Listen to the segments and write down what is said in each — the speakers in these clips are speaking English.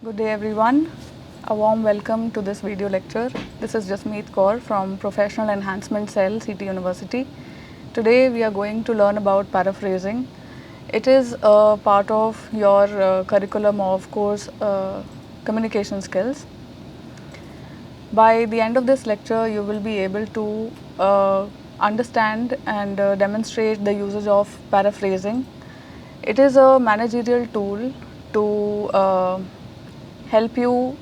Good day everyone. A warm welcome to this video lecture. This is Jasmeet Kaur from Professional Enhancement Cell, CTU University. Today we are going to learn about paraphrasing. It is a part of your curriculum of course communication skills. By the end of this lecture, you will be able to understand and demonstrate the usage of paraphrasing. It is a managerial tool to help you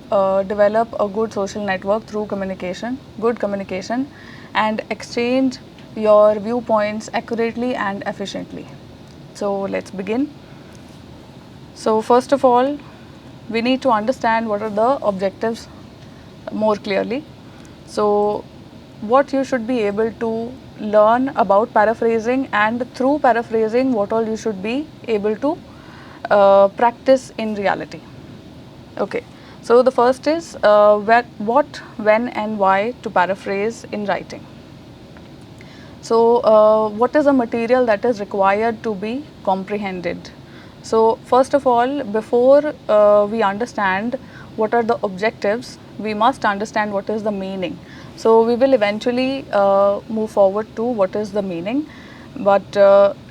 develop a good social network through good communication, and exchange your viewpoints accurately and efficiently. So let's begin. So first of all, we need to understand what are the objectives more clearly. So what you should be able to learn about paraphrasing, and through paraphrasing what all you should be able to practice in reality. Okay, so the first is what, when and why to paraphrase in writing. So what is the material that is required to be comprehended? So first of all, before we understand what are the objectives, we must understand what is the meaning. So we will eventually move forward to what is the meaning, but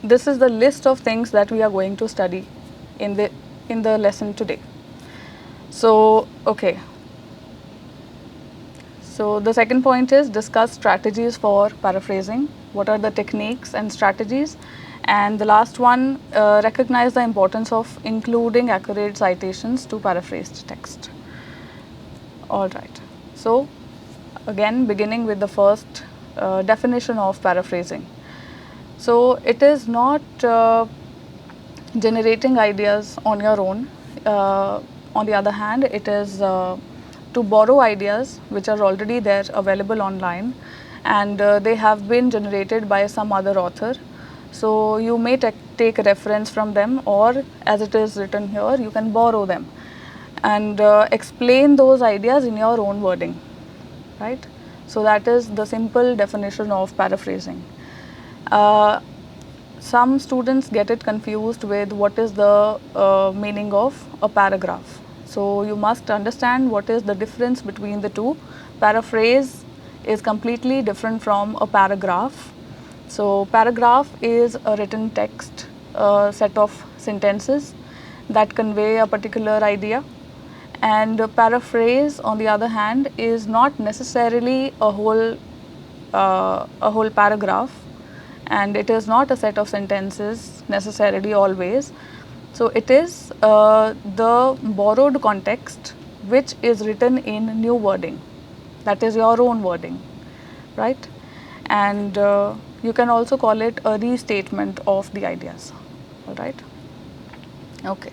this is the list of things that we are going to study in the lesson today. So okay, so the second point is discuss strategies for paraphrasing. What are the techniques and strategies? And the last one, recognize the importance of including accurate citations to paraphrased text. All right. So again, beginning with the first definition of paraphrasing. So it is not generating ideas on your own. On the other hand, it is to borrow ideas which are already there available online, and they have been generated by some other author. So you may take a reference from them, or as it is written here, you can borrow them and explain those ideas in your own wording, right? So that is the simple definition of paraphrasing. Some students get it confused with what is the meaning of a paragraph. So you must understand what is the difference between the two. Paraphrase is completely different from a paragraph. So paragraph is a written text, a set of sentences that convey a particular idea, and paraphrase on the other hand is not necessarily a whole paragraph, and it is not a set of sentences necessarily always. So it is the borrowed context which is written in new wording, that is your own wording, right? And you can also call it a restatement of the ideas. All right. Okay.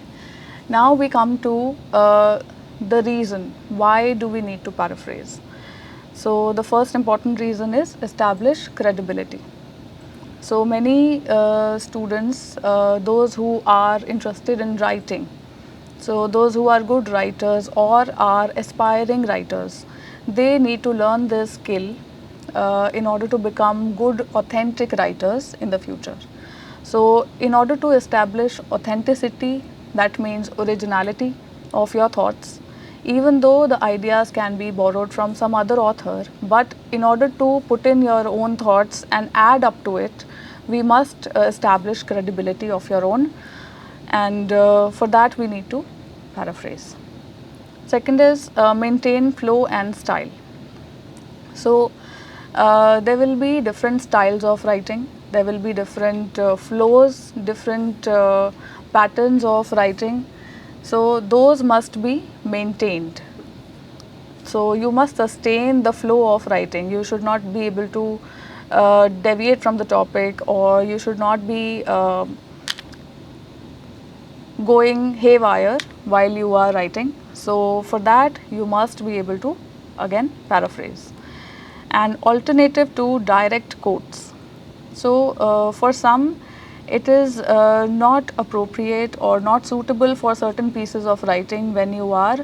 Now we come to the reason why do we need to paraphrase. So the first important reason is establish credibility. So many students, those who are interested in writing, so those who are good writers or are aspiring writers, they need to learn this skill in order to become good authentic writers in the future. So in order to establish authenticity, that means originality of your thoughts, even though the ideas can be borrowed from some other author, but in order to put in your own thoughts and add up to it, we must establish credibility of your own, and for that we need to paraphrase. Second is maintain flow and style. So there will be different styles of writing, there will be different flows, different patterns of writing. So those must be maintained. So you must sustain the flow of writing. You should not be able to deviate from the topic, or you should not be going haywire while you are writing. So for that you must be able to again paraphrase. An alternative to direct quotes. So for some it is not appropriate or not suitable for certain pieces of writing when you are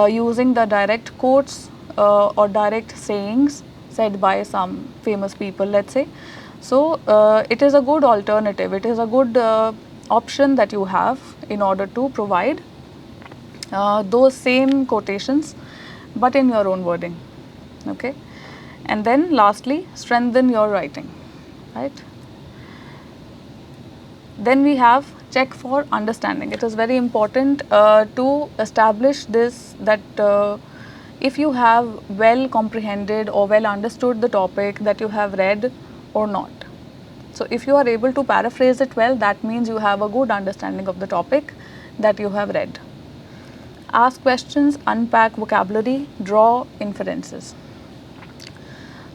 using the direct quotes or direct sayings said by some famous people, let's say. So it is a good alternative, it is a good option that you have in order to provide those same quotations but in your own wording. Okay, and then lastly, strengthen your writing, right? Then we have check for understanding. It is very important to establish this, that if you have well comprehended or well understood the topic that you have read or not. So if you are able to paraphrase it well, that means you have a good understanding of the topic that you have read. Ask questions, unpack vocabulary, draw inferences.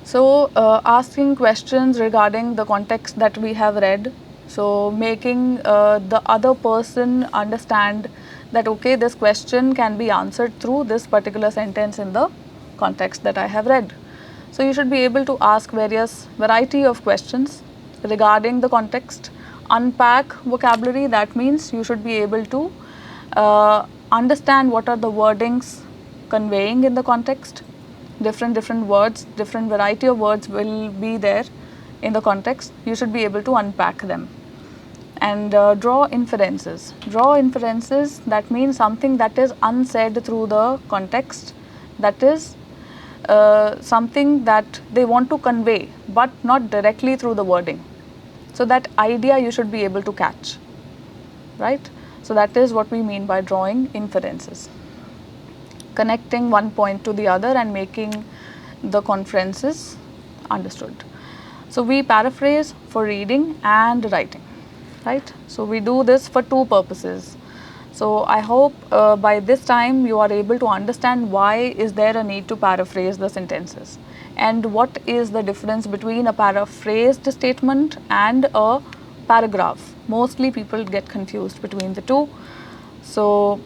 So asking questions regarding the context that we have read, so making the other person understand that okay, this question can be answered through this particular sentence in the context that I have read. So you should be able to ask variety of questions regarding the context. Unpack vocabulary, that means you should be able to understand what are the wordings conveying in the context. Different words, different variety of words will be there in the context. You should be able to unpack them. And draw inferences. Draw inferences, that means something that is unsaid through the context, that is something that they want to convey but not directly through the wording. So that idea you should be able to catch, right? So that is what we mean by drawing inferences. Connecting one point to the other and making the conferences understood. So we paraphrase for reading and writing, right? So we do this for two purposes. So I hope by this time you are able to understand why is there a need to paraphrase the sentences and what is the difference between a paraphrased statement and a paragraph. Mostly people get confused between the two. So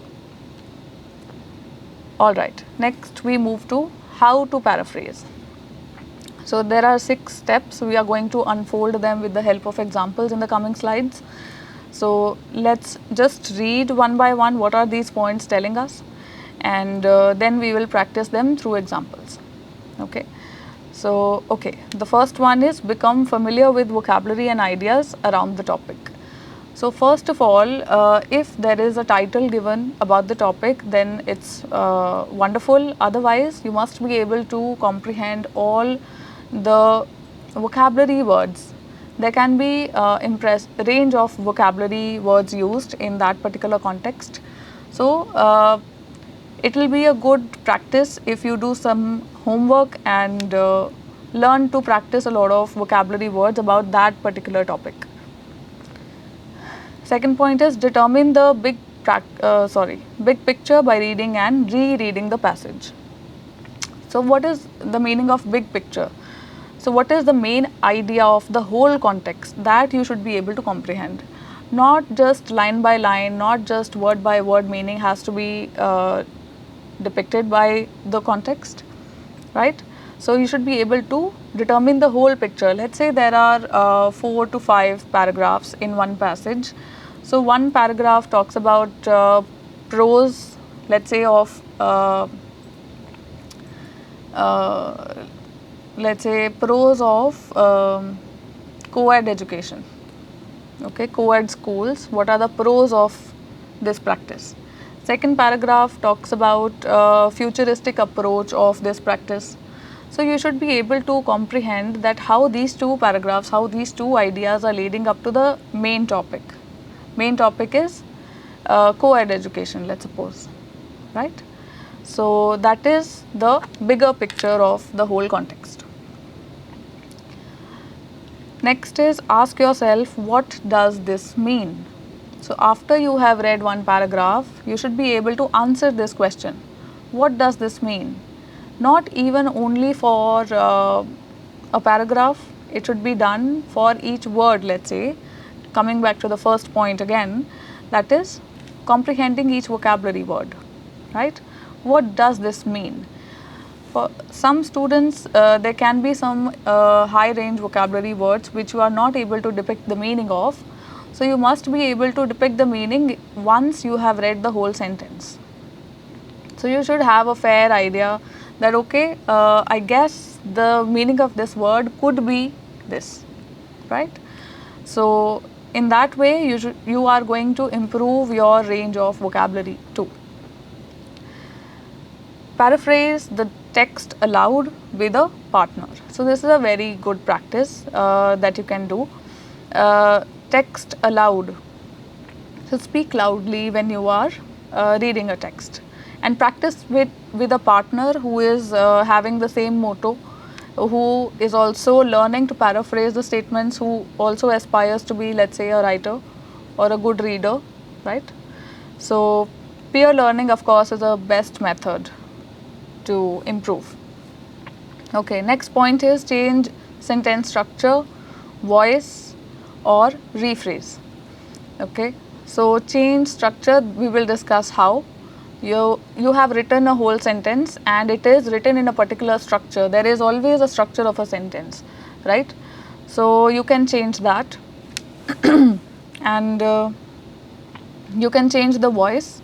all right, next we move to how to paraphrase. So there are 6 steps. We are going to unfold them with the help of examples in the coming slides. So let's just read one by one what are these points telling us, and then we will practice them through examples. Okay. So, okay, the first one is become familiar with vocabulary and ideas around the topic. So first of all, if there is a title given about the topic, then it's wonderful. Otherwise, you must be able to comprehend all the vocabulary words. There can be range of vocabulary words used in that particular context. So it will be a good practice if you do some homework and learn to practice a lot of vocabulary words about that particular topic. Second point is determine the big picture by reading and rereading the passage. So what is the meaning of big picture? So what is the main idea of the whole context that you should be able to comprehend? Not just line by line, not just word by word meaning has to be depicted by the context, right? So you should be able to determine the whole picture. Let's say there are 4 to 5 paragraphs in one passage. So one paragraph talks about prose, let's say of co-ed education. Okay, co-ed schools. What are the pros of this practice? Second paragraph talks about futuristic approach of this practice. So you should be able to comprehend that how these two paragraphs, how these two ideas are leading up to the main topic. Main topic is co-ed education, let's suppose, right? So that is the bigger picture of the whole context. Next is ask yourself, what does this mean? So after you have read one paragraph, you should be able to answer this question. What does this mean? Not even only for a paragraph, it should be done for each word, let's say. Coming back to the first point again, that is comprehending each vocabulary word, right? What does this mean? For some students, there can be some high range vocabulary words which you are not able to depict the meaning of. So you must be able to depict the meaning once you have read the whole sentence. So you should have a fair idea that okay, I guess the meaning of this word could be this, right? So in that way, you are going to improve your range of vocabulary too. Paraphrase the text aloud with a partner. So this is a very good practice that you can do. Text aloud. So speak loudly when you are reading a text, and practice with a partner who is having the same motto, who is also learning to paraphrase the statements, who also aspires to be, let's say, a writer or a good reader, right? So peer learning, of course, is the best method to improve. Okay, next point is change sentence structure, voice, or rephrase. Okay, so change structure, we will discuss how. You have written a whole sentence and it is written in a particular structure. There is always a structure of a sentence, right? So you can change that. And you can change the voice.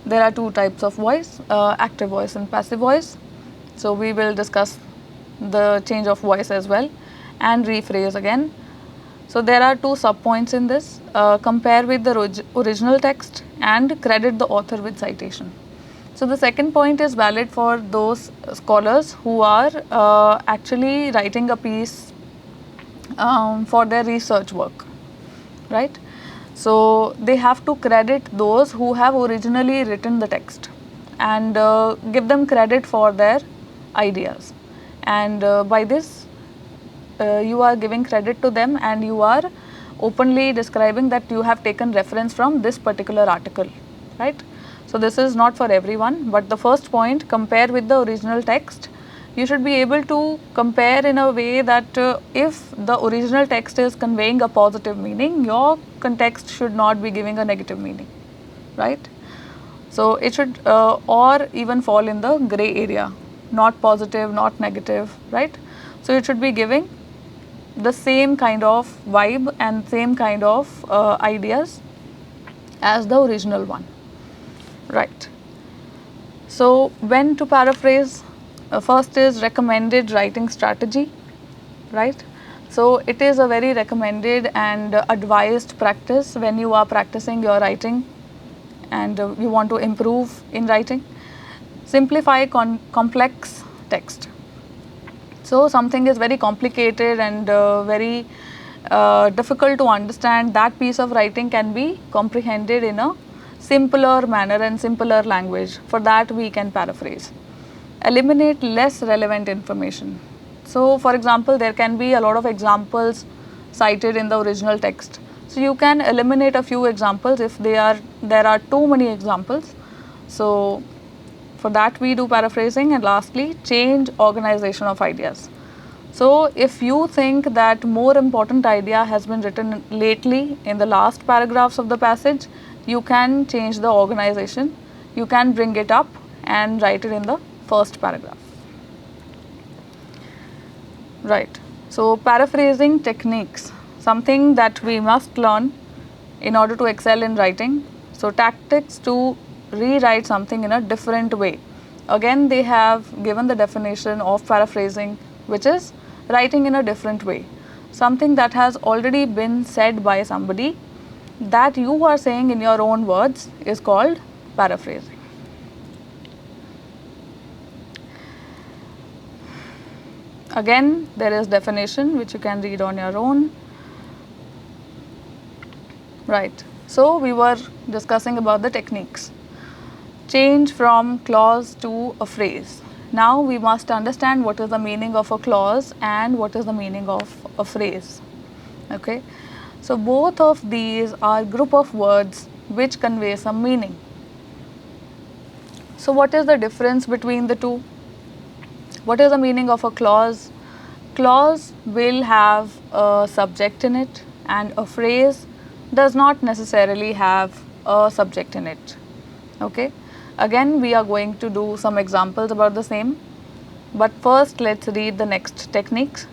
There are two types of voice, active voice and passive voice. So we will discuss the change of voice as well, and rephrase again. So there are two subpoints in this. Compare with the original text and credit the author with citation. So the second point is valid for those scholars who are actually writing a piece for their research work, right? So they have to credit those who have originally written the text and give them credit for their ideas. And by this, you are giving credit to them and you are openly describing that you have taken reference from this particular article, right? So this is not for everyone, but the first point, compare with the original text. You should be able to compare in a way that if the original text is conveying a positive meaning, your context should not be giving a negative meaning, right? So it should or even fall in the gray area, not positive, not negative, right? So it should be giving the same kind of vibe and same kind of ideas as the original one, right? So when to paraphrase? First is recommended writing strategy, right? So it is a very recommended and advised practice when you are practicing your writing and you want to improve in writing. Simplify complex text. So something is very complicated and very difficult to understand, that piece of writing can be comprehended in a simpler manner and simpler language. For that we can paraphrase. Eliminate less relevant information. So for example, there can be a lot of examples cited in the original text. So you can eliminate a few examples if there are too many examples. So for that we do paraphrasing. And lastly, change organization of ideas. So if you think that more important idea has been written lately in the last paragraphs of the passage, you can change the organization. You can bring it up and write it in the first paragraph. Right. So paraphrasing techniques, something that we must learn in order to excel in writing. So tactics to rewrite something in a different way. Again, they have given the definition of paraphrasing, which is writing in a different way. Something that has already been said by somebody that you are saying in your own words is called paraphrasing. Again, there is definition which you can read on your own. Right. So we were discussing about the techniques. Change from clause to a phrase. Now we must understand what is the meaning of a clause and what is the meaning of a phrase. Okay. So both of these are group of words which convey some meaning. So what is the difference between the two? What is the meaning of a clause? Clause will have a subject in it, and a phrase does not necessarily have a subject in it. Okay. Again, we are going to do some examples about the same. But first, let's read the next techniques.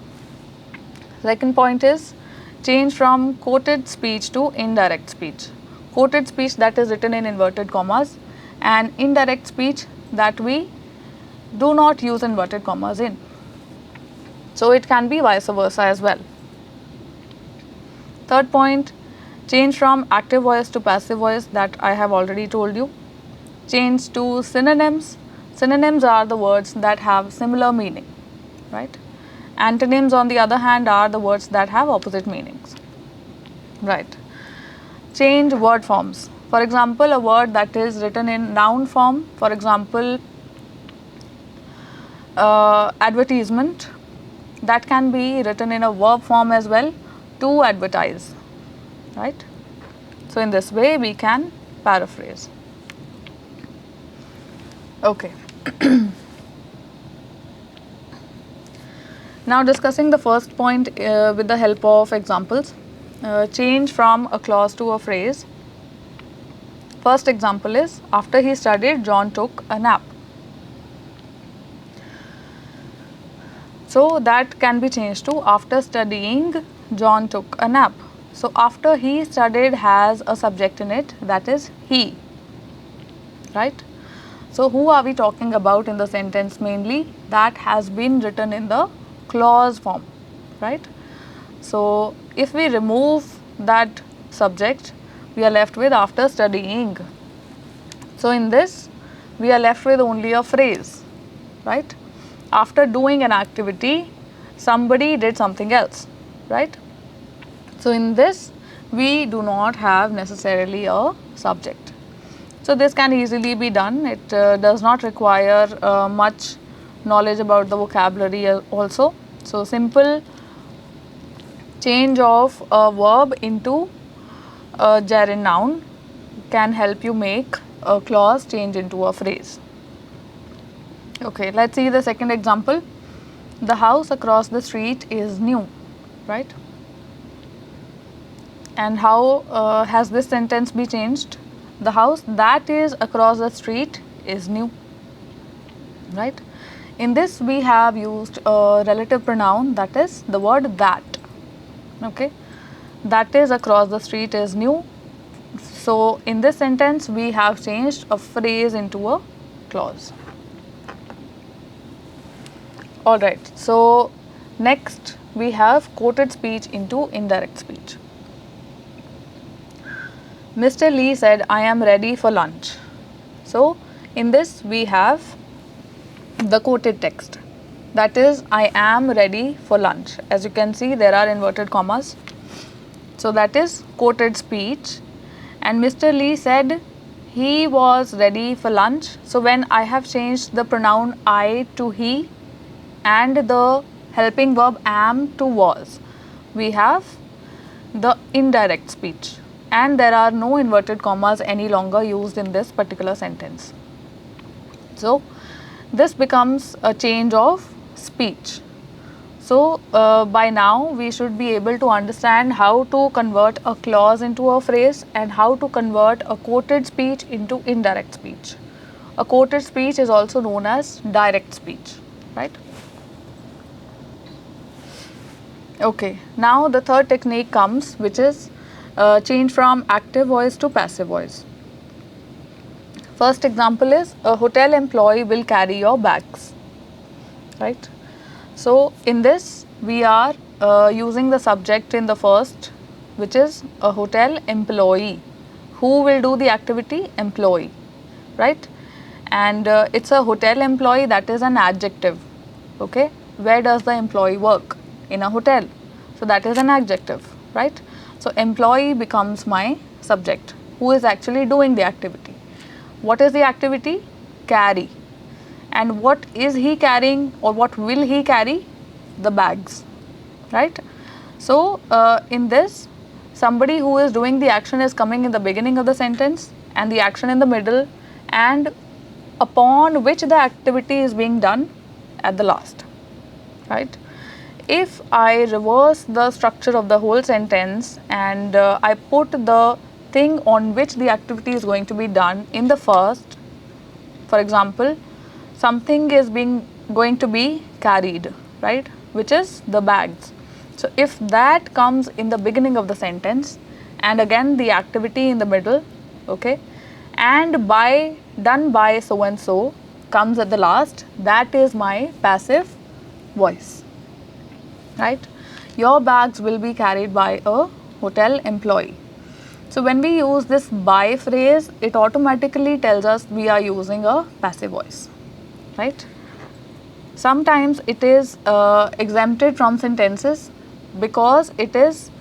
Second point is change from quoted speech to indirect speech. Quoted speech, that is written in inverted commas, and indirect speech that we do not use inverted commas in. So it can be vice versa as well. Third point, change from active voice to passive voice, that I have already told you. Change to synonyms. Synonyms are the words that have similar meaning, right? Antonyms, on the other hand, are the words that have opposite meanings, right? Change word forms. For example, a word that is written in noun form, for example, advertisement, that can be written in a verb form as well, to advertise, right? So in this way we can paraphrase. Okay. Now discussing the first point with the help of examples. Change from a clause to a phrase. First example is, after he studied, John took a nap. So that can be changed to, after studying, John took a nap. So after he studied has a subject in it, that is he, right? So who are we talking about in the sentence mainly? That has been written in the clause form, right? So if we remove that subject, we are left with after studying. So in this, we are left with only a phrase, right? After doing an activity, somebody did something else, right? So in this, we do not have necessarily a subject. So this can easily be done. It does not require much knowledge about the vocabulary also. So simple change of a verb into a gerund noun can help you make a clause change into a phrase. Okay, let's see the second example. The house across the street is new, right? And how has this sentence be changed? The house that is across the street is new, right? In this we have used a relative pronoun, that is the word that, okay? That is across the street is new. So in this sentence we have changed a phrase into a clause. Alright, so next we have quoted speech into indirect speech. Mr. Lee said, I am ready for lunch. So in this we have the quoted text, that is, I am ready for lunch. As you can see, there are inverted commas. So that is quoted speech. And Mr. Lee said he was ready for lunch. So when I have changed the pronoun I to he and the helping verb am to was, we have the indirect speech, and there are no inverted commas any longer used in this particular sentence. So this becomes a change of speech. So by now we should be able to understand how to convert a clause into a phrase and how to convert a quoted speech into indirect speech. A quoted speech is also known as direct speech, right? Okay, now the third technique comes, which is change from active voice to passive voice. First example is, a hotel employee will carry your bags, right? So in this we are using the subject in the first, which is a hotel employee. Who will do the activity? Employee, right? And it's a hotel employee, that is an adjective, okay? Where does the employee work? In a hotel. So that is an adjective, right? So employee becomes my subject, who is actually doing the activity. What is the activity? Carry. And what is he carrying, or what will he carry? The bags, right? So in this, somebody who is doing the action is coming in the beginning of the sentence, and the action in the middle, and upon which the activity is being done at the last, right? If I reverse the structure of the whole sentence and I put the thing on which the activity is going to be done in the first, for example, something is going to be carried, right, which is the bags. So if that comes in the beginning of the sentence, and again the activity in the middle, okay, and by done by so and so comes at the last, that is my passive voice, right? Your bags will be carried by a hotel employee. So when we use this by phrase, it automatically tells us we are using a passive voice, right? Sometimes it is exempted from sentences because it is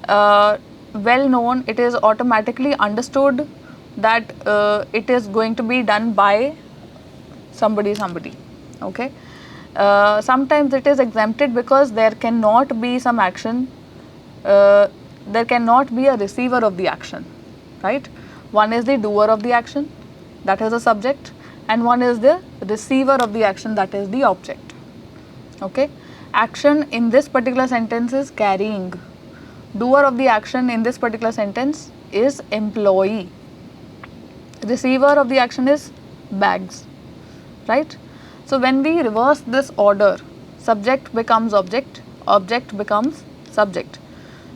well known, it is automatically understood that it is going to be done by somebody, okay. Sometimes it is exempted because there cannot be some action, there cannot be a receiver of the action, right? One is the doer of the action, that is the subject, and one is the receiver of the action, that is the object, okay. Action in this particular sentence is carrying, doer of the action in this particular sentence is employee, receiver of the action is bags, right? So when we reverse this order, subject becomes object, object becomes subject.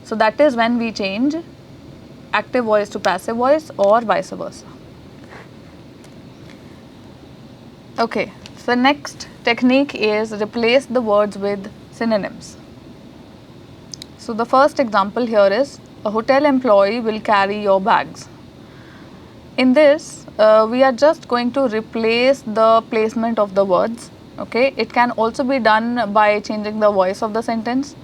So that is when we change active voice to passive voice or vice versa. Okay, so next technique is replace the words with synonyms. So the first example here is a hotel employee will carry your bags. In this, we are just going to replace the placement of the words, okay. It can also be done by changing the voice of the sentence,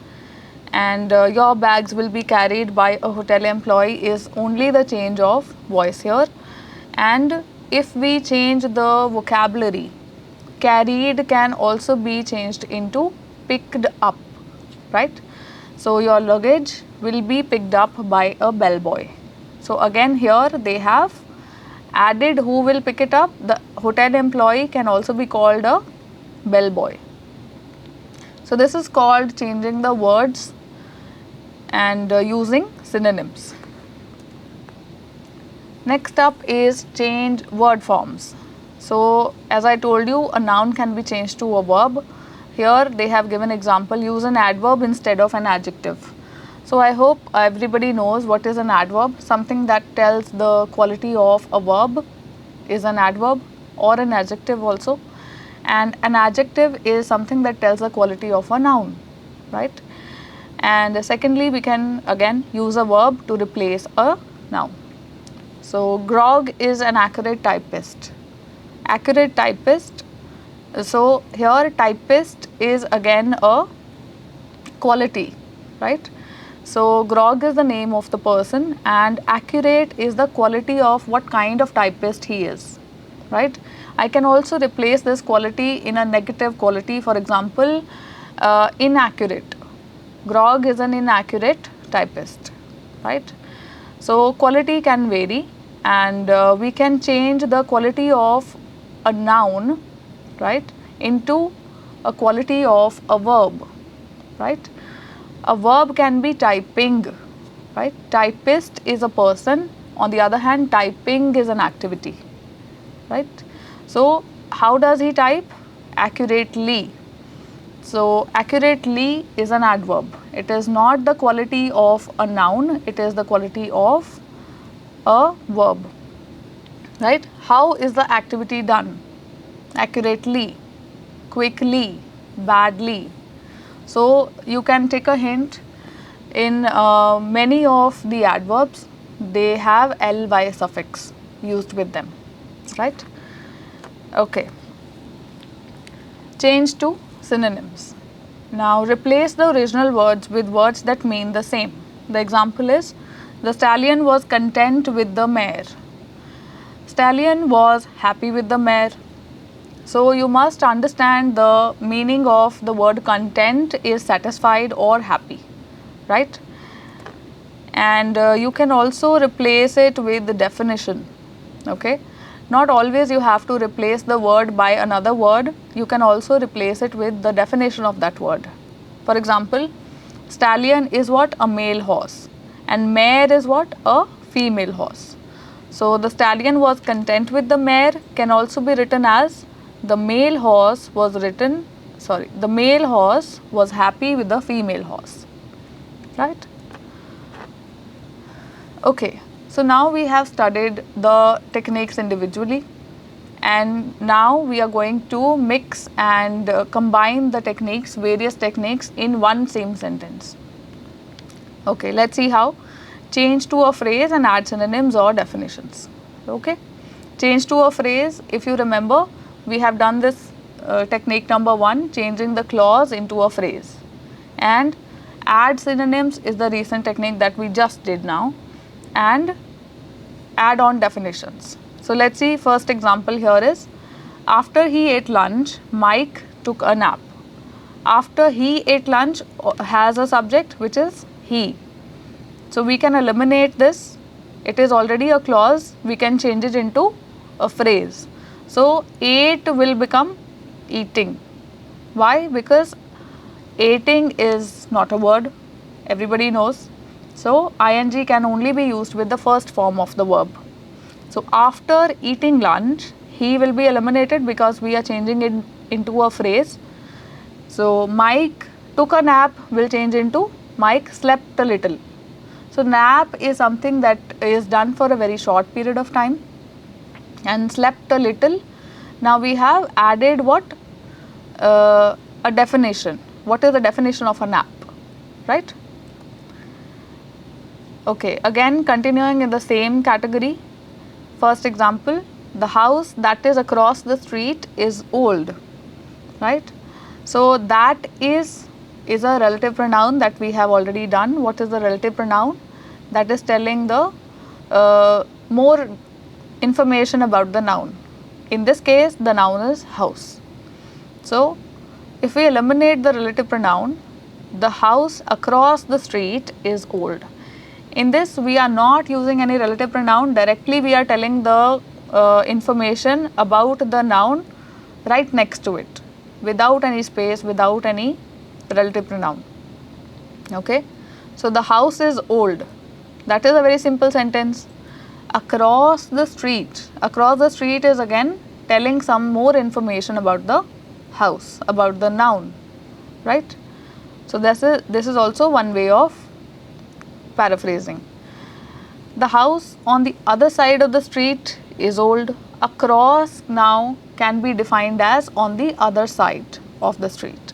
and your bags will be carried by a hotel employee is only the change of voice here. And if we change the vocabulary, carried can also be changed into picked up, right? So your luggage will be picked up by a bellboy. So again here they have added who will pick it up. The hotel employee can also be called a bellboy. So this is called changing the words and using synonyms. Next up is change word forms. So as I told you, a noun can be changed to a verb. Here they have given example, use an adverb instead of an adjective. So I hope everybody knows what is an adverb. Something that tells the quality of a verb is an adverb, or an adjective also. And an adjective is something that tells the quality of a noun, right? And secondly, we can again use a verb to replace a noun. So Grog is an accurate typist. Accurate typist. So here typist is again a quality, right? So Grog is the name of the person and accurate is the quality of what kind of typist he is, right? I can also replace this quality in a negative quality, for example, inaccurate. Grog is an inaccurate typist, right? So quality can vary, and we can change the quality of a noun, right, into a quality of a verb, right? A verb can be typing, right? Typist is a person, on the other hand typing is an activity, right? So how does he type? Accurately. So accurately is an adverb. It is not the quality of a noun, it is the quality of a verb, right? How is the activity done? Accurately, quickly, badly. So you can take a hint, in many of the adverbs they have ly suffix used with them, right? Okay. Change to synonyms. Now replace the original words with words that mean the same. The example is, the stallion was content with the mare. Stallion was happy with the mare. So you must understand the meaning of the word content is satisfied or happy, right? And you can also replace it with the definition, okay? Not always you have to replace the word by another word, you can also replace it with the definition of that word. For example, stallion is what? A male horse, and mare is what? A female horse. So the stallion was content with the mare can also be written as the male horse was the male horse was happy with the female horse, right? Okay, so now we have studied the techniques individually, and now we are going to mix and combine the techniques, various techniques in one same sentence. Okay, let's see how. Change to a phrase and add synonyms or definitions. Okay, change to a phrase, if you remember, we have done this technique number 1, changing the clause into a phrase, and add synonyms is the recent technique that we just did now, and add on definitions. So let's see, first example here is, after he ate lunch, Mike took a nap. After he ate lunch has a subject which is he. So we can eliminate this. It is already a clause. We can change it into a phrase. So ate will become eating. Why? Because eating is not a word. Everybody knows. So ing can only be used with the first form of the verb. So after eating lunch, he will be eliminated because we are changing it into a phrase. So Mike took a nap will change into Mike slept a little. So nap is something that is done for a very short period of time, and slept a little. Now we have added what? A definition. What is the definition of a nap? Right? Okay, again continuing in the same category. First example, the house that is across the street is old. Right? So that is a relative pronoun that we have already done. What is the relative pronoun? That is telling the more information about the noun. In this case, the noun is house. So if we eliminate the relative pronoun, the house across the street is old. In this, we are not using any relative pronoun. Directly we are telling the information about the noun right next to it, without any space, without any relative pronoun. Okay, so the house is old. That is a very simple sentence. Across the street is again telling some more information about the house, about the noun, right? So this is also one way of paraphrasing. The house on the other side of the street is old. Across now can be defined as on the other side of the street.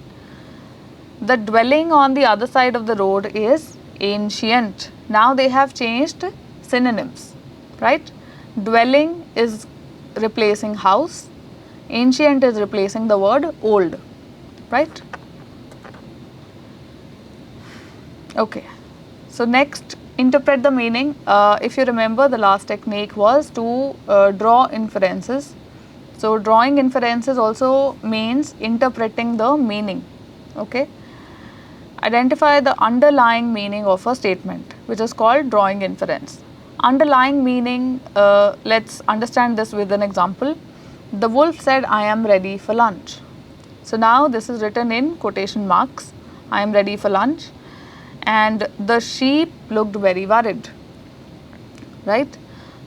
The dwelling on the other side of the road is ancient. Now they have changed synonyms, right? Dwelling is replacing house. Ancient is replacing the word old, right? Okay. So next, interpret the meaning. If you remember, the last technique was to draw inferences. So drawing inferences also means interpreting the meaning. Okay. Identify the underlying meaning of a statement, which is called drawing inference. Underlying meaning, let's understand this with an example. The wolf said, I am ready for lunch. So now this is written in quotation marks. I am ready for lunch. And the sheep looked very worried, right?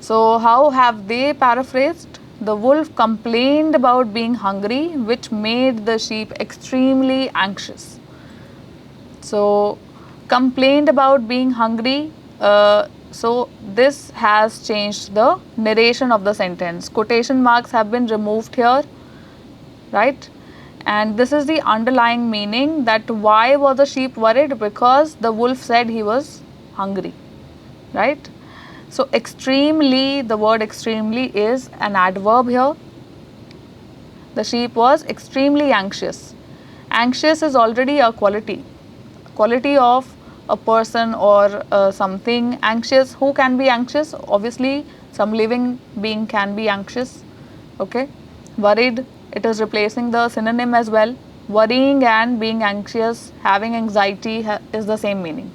So how have they paraphrased? The wolf complained about being hungry, which made the sheep extremely anxious. So complained about being hungry, so this has changed the narration of the sentence. Quotation marks have been removed here, right? And this is the underlying meaning, that why was the sheep worried? Because the wolf said he was hungry, right? So extremely, the word extremely is an adverb here. The sheep was extremely anxious. Anxious is already a quality of a person or something. Anxious, who can be anxious? Obviously some living being can be anxious. Okay. Worried, it is replacing the synonym as well. Worrying and being anxious, having anxiety is the same meaning.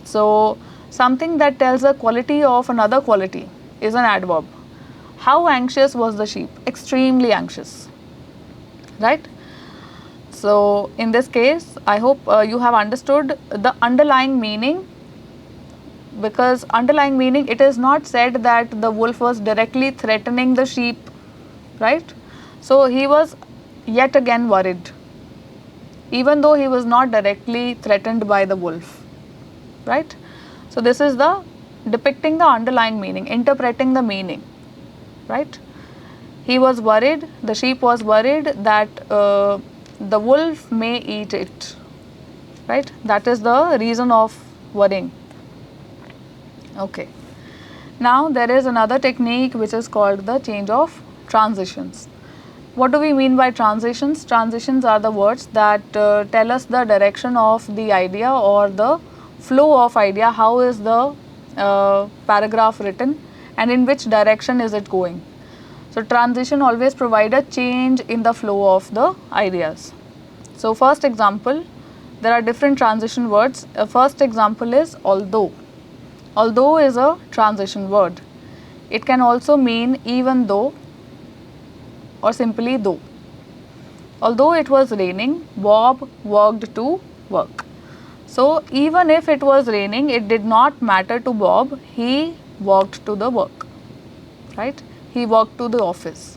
So something that tells a quality of another quality is an adverb. How anxious was the sheep? Extremely anxious, right? So in this case, I hope you have understood the underlying meaning, because underlying meaning, it is not said that the wolf was directly threatening the sheep, right? So he was yet again worried, even though he was not directly threatened by the wolf, right? So this is the depicting the underlying meaning, interpreting the meaning, right? He was worried, the sheep was worried that the wolf may eat it, right? That is the reason of worrying. Okay. Now there is another technique which is called the change of transitions. What do we mean by transitions? Transitions are the words that tell us the direction of the idea or the flow of idea, how is the paragraph written and in which direction is it going. So transition always provide a change in the flow of the ideas. So first example, there are different transition words. First example is although. Although is a transition word. It can also mean even though or simply though. Although it was raining, Bob walked to work. So even if it was raining, it did not matter to Bob, he walked to the work, right? He walked to the office.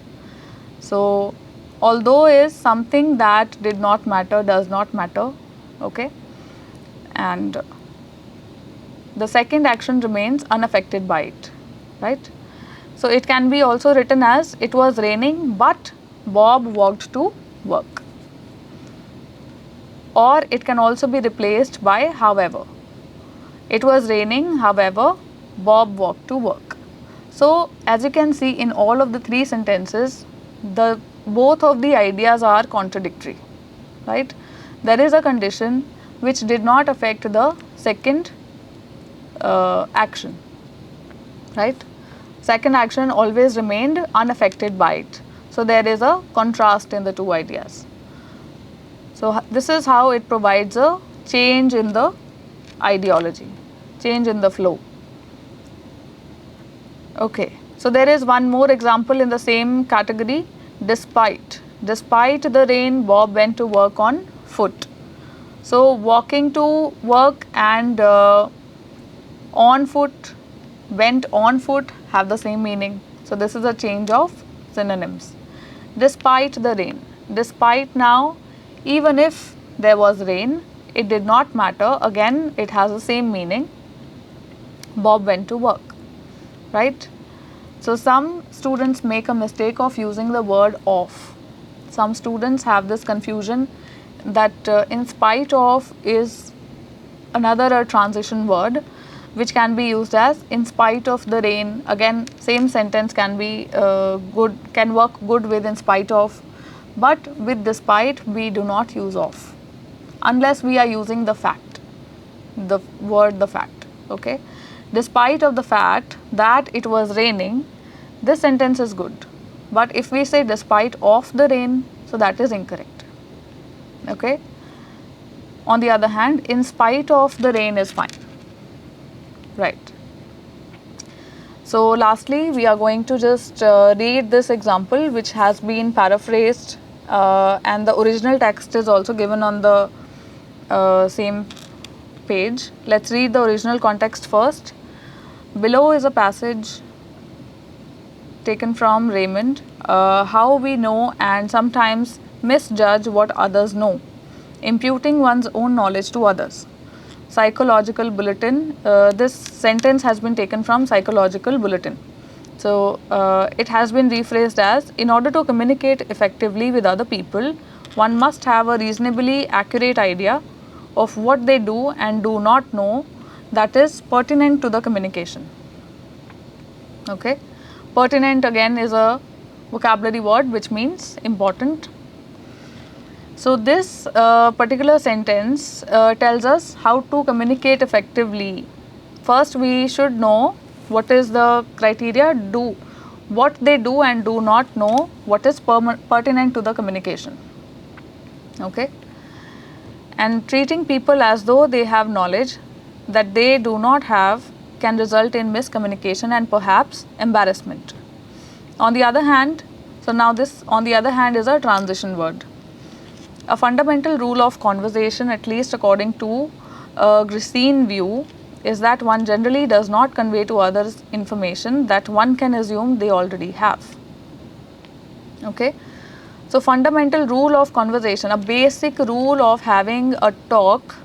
So although is something that did not matter, does not matter, okay? And the second action remains unaffected by it, right? So it can be also written as it was raining but Bob walked to work. Or it can also be replaced by however. It was raining, however, Bob walked to work. So as you can see in all of the three sentences, both of the ideas are contradictory, right? There is a condition which did not affect the second action, right? Second action always remained unaffected by it. So there is a contrast in the two ideas. So this is how it provides a change in the ideology, change in the flow. Okay, so there is one more example in the same category, despite. Despite the rain, Bob went to work on foot. So walking to work and on foot, went on foot have the same meaning. So this is a change of synonyms. Despite the rain. Despite now, even if there was rain, it did not matter. Again, it has the same meaning. Bob went to work, right? So some students make a mistake of using the word of. Some students have this confusion that in spite of is another transition word which can be used as in spite of the rain. Again, same sentence can be can work good with in spite of, but with despite we do not use of unless we are using the fact, the word the fact, okay. Despite of the fact that it was raining, this sentence is good, but if we say despite of the rain, so that is incorrect, okay. On the other hand, in spite of the rain is fine, right. So lastly, we are going to just read this example which has been paraphrased and the original text is also given on the same page. Let's read the original context first. Below is a passage taken from Raymond, how we know and sometimes misjudge what others know, imputing one's own knowledge to others. Psychological Bulletin, this sentence has been taken from Psychological Bulletin. So it has been rephrased as, in order to communicate effectively with other people, one must have a reasonably accurate idea of what they do and do not know that is pertinent to the communication. Okay. Pertinent again is a vocabulary word which means important. So this particular sentence tells us how to communicate effectively. First, we should know what is the criteria, what they do and do not know, what is pertinent to the communication. Okay. And treating people as though they have knowledge that they do not have can result in miscommunication and perhaps embarrassment. On the other hand, so now this on the other hand is a transition word. A fundamental rule of conversation, at least according to a Grecian view, is that one generally does not convey to others information that one can assume they already have. Okay. So fundamental rule of conversation, a basic rule of having a talk,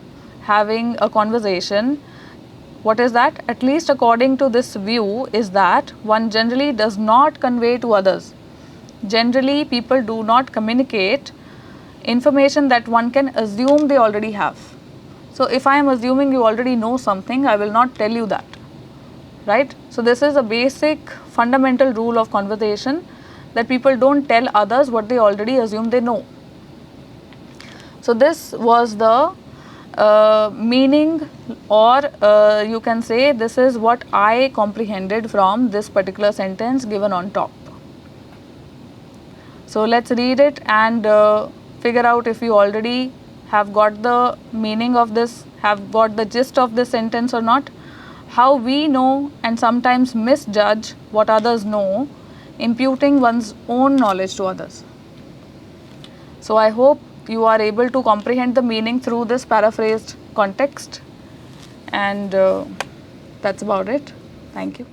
having a conversation, what is that? At least according to this view is that one generally does not convey to others. Generally, people do not communicate information that one can assume they already have. So if I am assuming you already know something, I will not tell you that, right? So this is a basic fundamental rule of conversation that people don't tell others what they already assume they know. So this was the meaning, or you can say this is what I comprehended from this particular sentence given on top. So let's read it and figure out if you already have got the meaning of this, have got the gist of this sentence or not. How we know and sometimes misjudge what others know, imputing one's own knowledge to others. So I hope you are able to comprehend the meaning through this paraphrased context, and that's about it. Thank you.